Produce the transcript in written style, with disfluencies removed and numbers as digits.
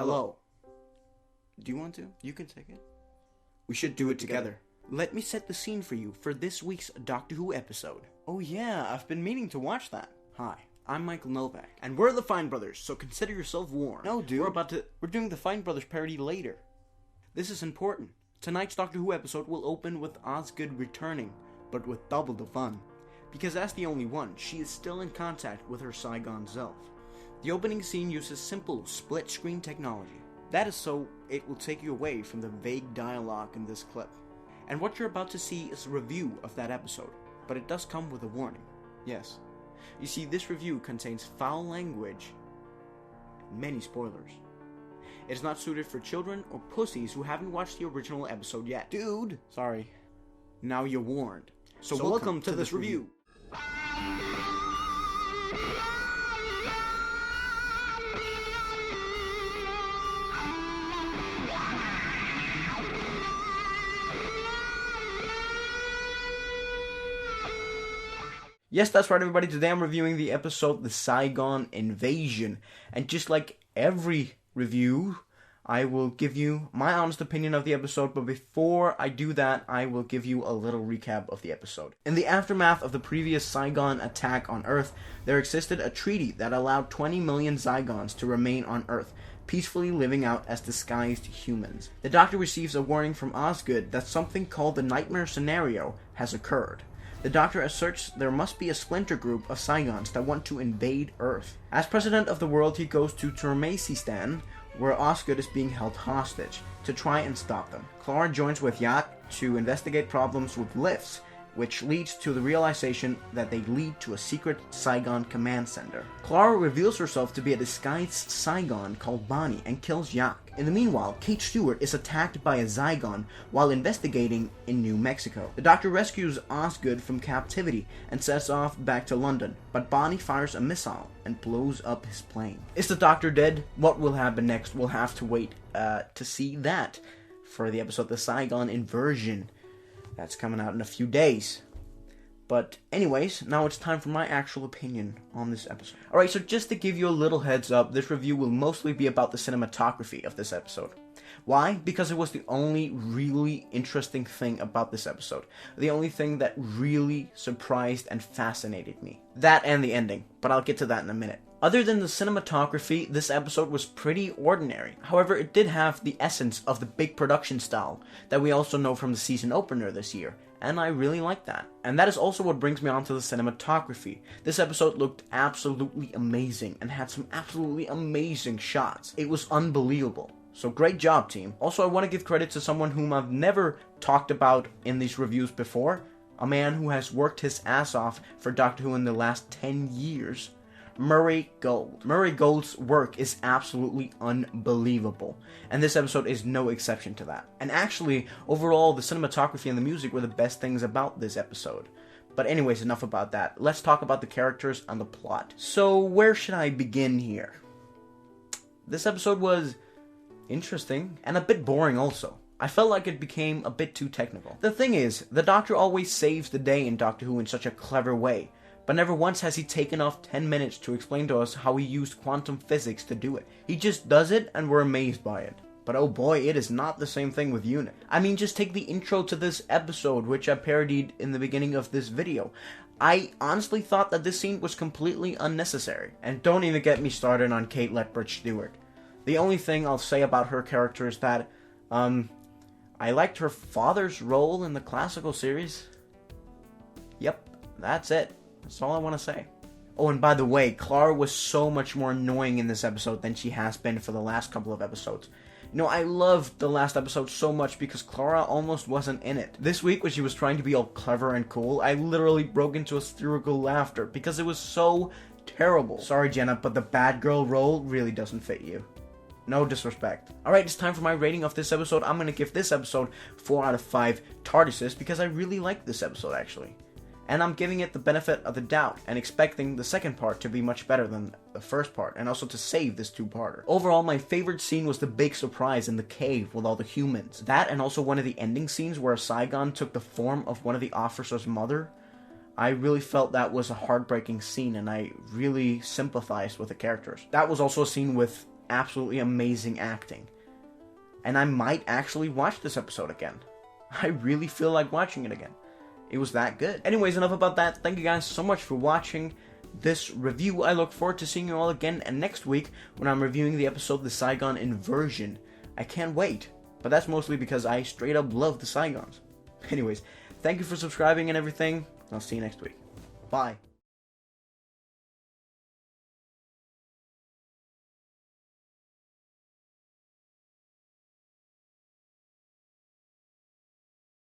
Hello. Do you want to? You can take it. We should do it together. Let me set the scene for you for this week's Doctor Who episode. Oh yeah, I've been meaning to watch that. Hi, I'm Michael Novak, and we're the Fine Brothers, so consider yourself warned. No, dude. We're doing the Fine Brothers parody later. This is important. Tonight's Doctor Who episode will open with Osgood returning, but with double the fun. Because as the only one, she is still in contact with her Zygon self. The opening scene uses simple split-screen technology. That is so it will take you away from the vague dialogue in this clip. And what you're about to see is a review of that episode, but it does come with a warning. Yes. You see, this review contains foul language and many spoilers. It is not suited for children or pussies who haven't watched the original episode yet. Dude! Sorry. Now you're warned. So welcome to this review. Yes, that's right, everybody. Today I'm reviewing the episode The Zygon Invasion. And just like every review, I will give you my honest opinion of the episode. But before I do that, I will give you a little recap of the episode. In the aftermath of the previous Zygon attack on Earth, there existed a treaty that allowed 20 million Zygons to remain on Earth, peacefully living out as disguised humans. The Doctor receives a warning from Osgood that something called the Nightmare Scenario has occurred. The Doctor asserts there must be a splinter group of Zygons that want to invade Earth. As president of the world, he goes to Turkmenistan, where Osgood is being held hostage, to try and stop them. Clara joins with Yacht to investigate problems with lifts, which leads to the realization that they lead to a secret Zygon command center. Clara reveals herself to be a disguised Zygon called Bonnie and kills Yacht. In the meanwhile, Kate Stewart is attacked by a Zygon while investigating in New Mexico. The Doctor rescues Osgood from captivity and sets off back to London, but Bonnie fires a missile and blows up his plane. Is the Doctor dead? What will happen next? We'll have to wait to see that for the episode The Zygon Invasion. That's coming out in a few days. But anyways, now it's time for my actual opinion on this episode. Alright, so just to give you a little heads up, this review will mostly be about the cinematography of this episode. Why? Because it was the only really interesting thing about this episode. The only thing that really surprised and fascinated me. That and the ending, but I'll get to that in a minute. Other than the cinematography, this episode was pretty ordinary. However, it did have the essence of the big production style that we also know from the season opener this year, and I really like that. And that is also what brings me on to the cinematography. This episode looked absolutely amazing and had some absolutely amazing shots. It was unbelievable. So great job, team. Also, I want to give credit to someone whom I've never talked about in these reviews before. A man who has worked his ass off for Doctor Who in the last 10 years. Murray Gold. Murray Gold's work is absolutely unbelievable, and this episode is no exception to that. And actually, overall, the cinematography and the music were the best things about this episode. But anyways, enough about that. Let's talk about the characters and the plot. So, where should I begin here? This episode was interesting and a bit boring also. I felt like it became a bit too technical. The thing is, the Doctor always saves the day in Doctor Who in such a clever way. But never once has he taken off 10 minutes to explain to us how he used quantum physics to do it. He just does it and we're amazed by it. But oh boy, it is not the same thing with UNIT. I mean, just take the intro to this episode, which I parodied in the beginning of this video. I honestly thought that this scene was completely unnecessary. And don't even get me started on Kate-Lethbridge Stewart. The only thing I'll say about her character is that, I liked her father's role in the classical series. Yep, that's it. That's all I want to say. Oh, and by the way, Clara was so much more annoying in this episode than she has been for the last couple of episodes. You know, I loved the last episode so much because Clara almost wasn't in it. This week, when she was trying to be all clever and cool, I literally broke into hysterical laughter because it was so terrible. Sorry, Jenna, but the bad girl role really doesn't fit you. No disrespect. Alright, it's time for my rating of this episode. I'm going to give this episode 4 out of 5 TARDISes because I really liked this episode, actually. And I'm giving it the benefit of the doubt and expecting the second part to be much better than the first part, and also to save this two-parter. Overall, my favorite scene was the big surprise in the cave with all the humans. That, and also one of the ending scenes where a Zygon took the form of one of the officer's mother. I really felt that was a heartbreaking scene, and I really sympathized with the characters. That was also a scene with absolutely amazing acting. And I might actually watch this episode again. I really feel like watching it again. It was that good. Anyways, enough about that. Thank you guys so much for watching this review. I look forward to seeing you all again and next week when I'm reviewing the episode The Zygon Invasion. I can't wait. But that's mostly because I straight up love the Zygons. Anyways, thank you for subscribing and everything. I'll see you next week. Bye.